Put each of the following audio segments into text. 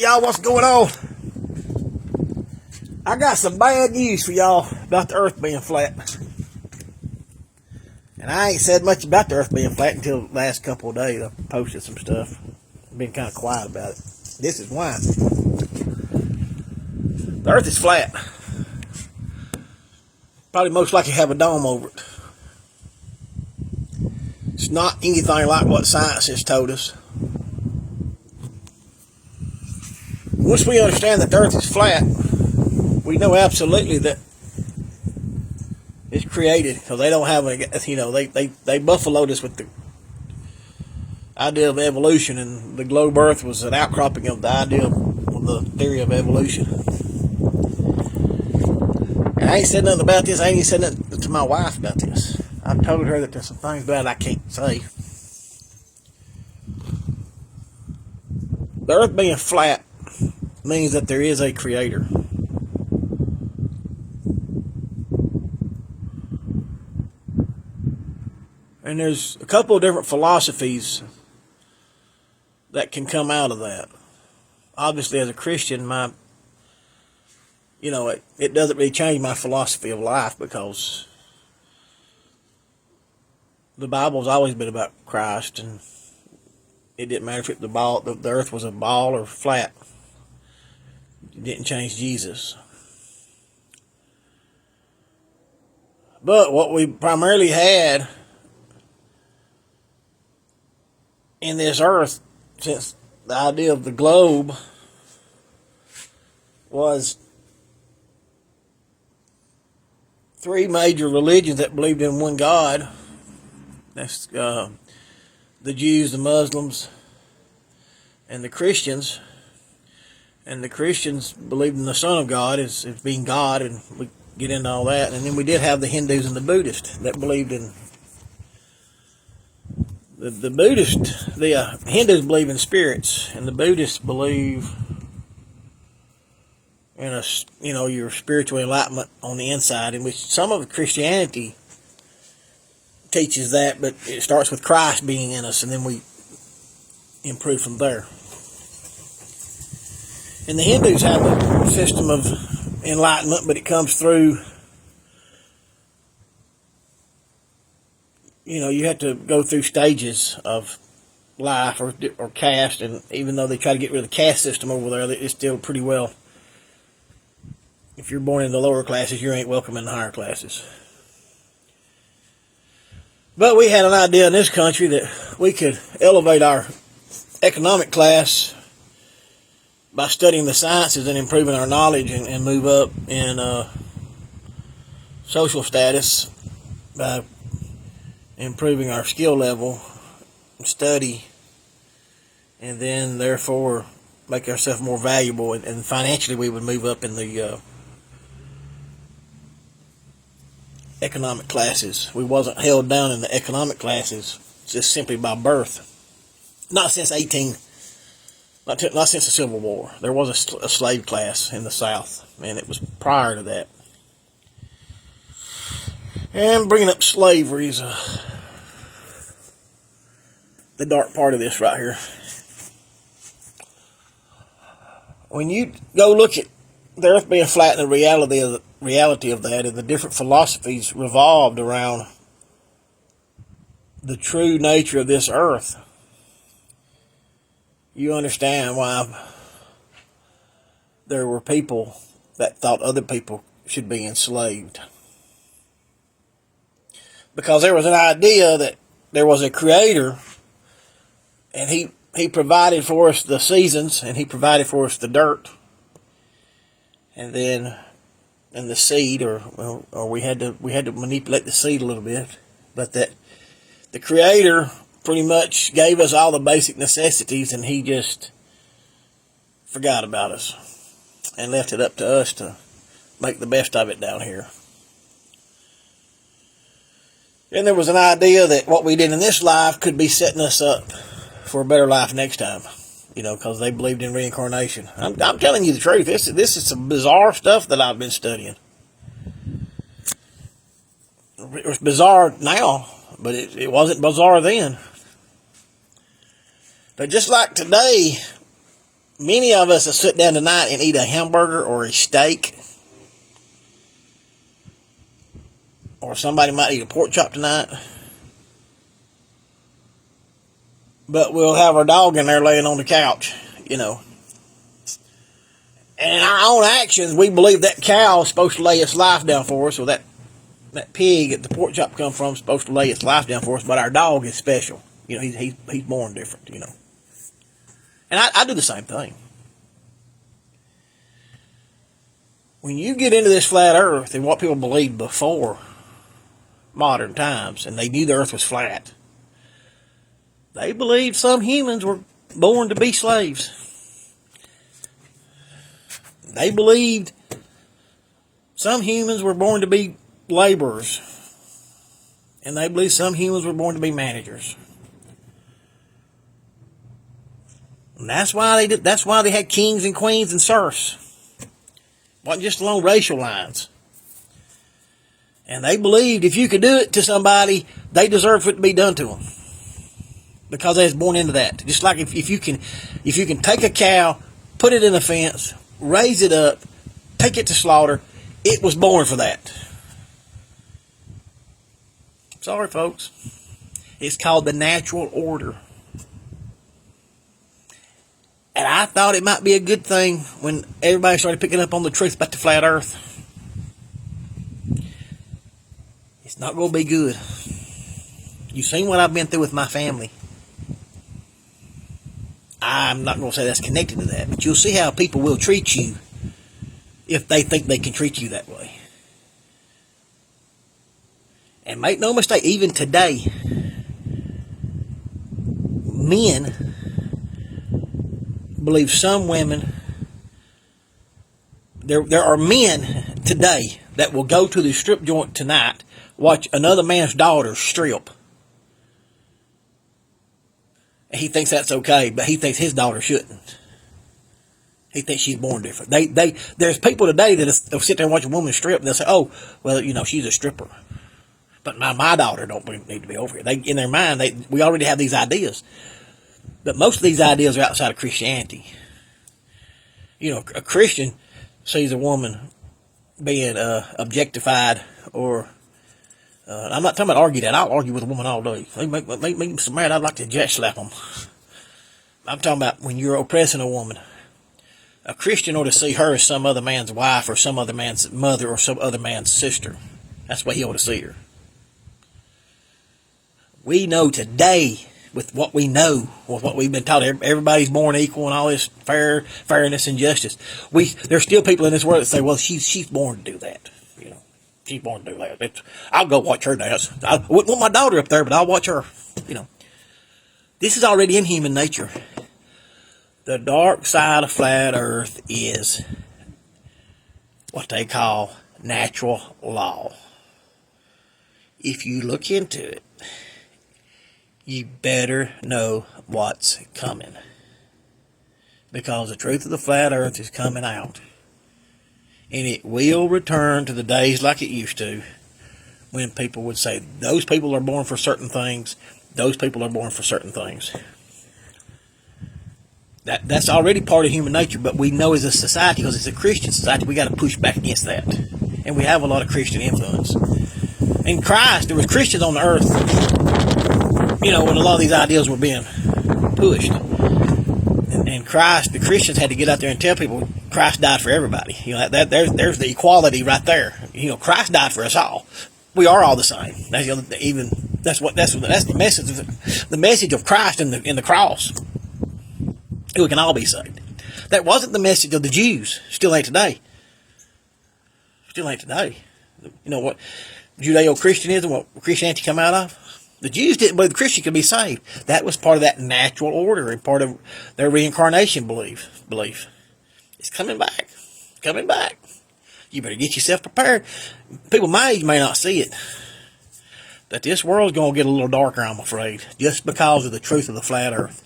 Y'all, what's going on? I got some bad news for y'all about the earth being flat. And I ain't said much about the earth being flat until the last couple of days. I posted some stuff. I've been kind of quiet about it. This is why. The earth is flat. Probably most likely have a dome over it. It's not anything like what science has told us. Once we understand that the earth is flat, we know absolutely that it's created. So they don't have they buffaloed us with the idea of evolution, and the globe earth was an outcropping of the idea of the theory of evolution. And I ain't said nothing about this. I ain't even said nothing to my wife about this. I've told her that there's some things about it I can't say. The earth being flat means that there is a creator. And there's a couple of different philosophies that can come out of that. Obviously, as a Christian, it doesn't really change my philosophy of life, because the Bible's always been about Christ, and it didn't matter if the earth was a ball or flat. It didn't change Jesus. But what we primarily had in this earth, since the idea of the globe, was three major religions that believed in one God. That's the Jews, the Muslims, and the Christians. And the Christians believed in the Son of God as being God, and we get into all that. And then we did have the Hindus and the Buddhists that believed in the Hindus believe in spirits, and the Buddhists believe in your spiritual enlightenment on the inside, in which some of Christianity teaches that, but it starts with Christ being in us, and then we improve from there. And the Hindus have a system of enlightenment, but it comes through, you have to go through stages of life or caste, and even though they try to get rid of the caste system over there, it's still pretty well, if you're born in the lower classes, you ain't welcome in the higher classes. But we had an idea in this country that we could elevate our economic class by studying the sciences and improving our knowledge, and move up in social status by improving our skill level, study, and then therefore make ourselves more valuable, and financially we would move up in the economic classes. We wasn't held down in the economic classes just simply by birth. Not since the Civil War. There was a slave class in the South, and it was prior to that. And bringing up slavery is the dark part of this right here. When you go look at the earth being flat and the reality of that, and the different philosophies revolved around the true nature of this earth, you understand why there were people that thought other people should be enslaved. Because there was an idea that there was a creator, and he provided for us the seasons, and he provided for us the dirt, and the seed, or we had to manipulate the seed a little bit, but that the creator pretty much gave us all the basic necessities, and he just forgot about us and left it up to us to make the best of it down here. And there was an idea that what we did in this life could be setting us up for a better life next time, because they believed in reincarnation. I'm telling you the truth. This is some bizarre stuff that I've been studying. It was bizarre now, but it wasn't bizarre then. But just like today, Many of us will sit down tonight and eat a hamburger or a steak. Or somebody might eat a pork chop tonight. But we'll have our dog in there laying on the couch, you know. And in our own actions, we believe that cow is supposed to lay its life down for us, or that pig that the pork chop comes from is supposed to lay its life down for us, but our dog is special. You know, he's born different, you know. And I do the same thing. When you get into this flat earth and what people believed before modern times, and they knew the earth was flat, they believed some humans were born to be slaves. They believed some humans were born to be laborers. And they believed some humans were born to be managers. And that's why they had kings and queens and serfs. It wasn't just along racial lines. And they believed if you could do it to somebody, they deserved for it to be done to them. Because they was born into that. Just like if you can take a cow, put it in a fence, raise it up, take it to slaughter, it was born for that. Sorry, folks. It's called the natural order. And I thought it might be a good thing when everybody started picking up on the truth about the flat earth. It's not going to be good. You've seen what I've been through with my family. I'm not going to say that's connected to that, but you'll see how people will treat you if they think they can treat you that way. And make no mistake, even today, men believe some women, there are men today that will go to the strip joint tonight, watch another man's daughter strip. He thinks that's okay, but he thinks his daughter shouldn't. He thinks she's born different. There's people today that'll sit there and watch a woman strip, and they'll say, "Oh, well, you know, she's a stripper." But my daughter don't need to be over here. In their mind, we already have these ideas. But most of these ideas are outside of Christianity. You know, a Christian sees a woman being objectified, or I'm not talking about argue that. I'll argue with a woman all day. They make me so mad I'd like to jet slap them. I'm talking about when you're oppressing a woman. A Christian ought to see her as some other man's wife, or some other man's mother, or some other man's sister. That's the way he ought to see her. We know today, with what we know, with what we've been taught, everybody's born equal and all this fairness and justice. There's still people in this world that say, "Well, she's born to do that." You know, she's born to do that. I'll go watch her dance. I wouldn't want my daughter up there, but I'll watch her. You know, this is already in human nature. The dark side of flat Earth is what they call natural law. If you look into it, you better know what's coming. Because the truth of the flat earth is coming out. And it will return to the days like it used to, when people would say, those people are born for certain things, those people are born for certain things. That's already part of human nature, but we know as a society, because it's a Christian society, we got to push back against that. And we have a lot of Christian influence. In Christ, there was Christians on the earth, you know, when a lot of these ideas were being pushed. And Christ, the Christians had to get out there and tell people Christ died for everybody. You know, there's the equality right there. You know, Christ died for us all. We are all the same. That's the message. The message of Christ in the cross. We can all be saved. That wasn't the message of the Jews. Still ain't today. Still ain't today. You know what Judeo-Christianism, what Christianity come out of? The Jews didn't believe the Christian could be saved. That was part of that natural order and part of their reincarnation belief. It's coming back. Coming back. You better get yourself prepared. People my age may not see it. That this world's going to get a little darker, I'm afraid, just because of the truth of the flat earth.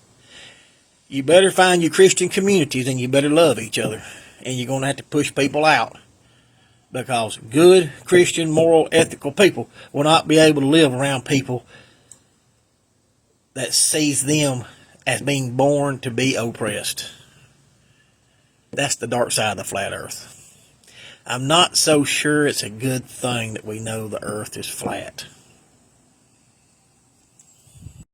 You better find your Christian communities, and you better love each other. And you're going to have to push people out. Because good, Christian, moral, ethical people will not be able to live around people that sees them as being born to be oppressed. That's the dark side of the flat earth. I'm not so sure it's a good thing that we know the earth is flat.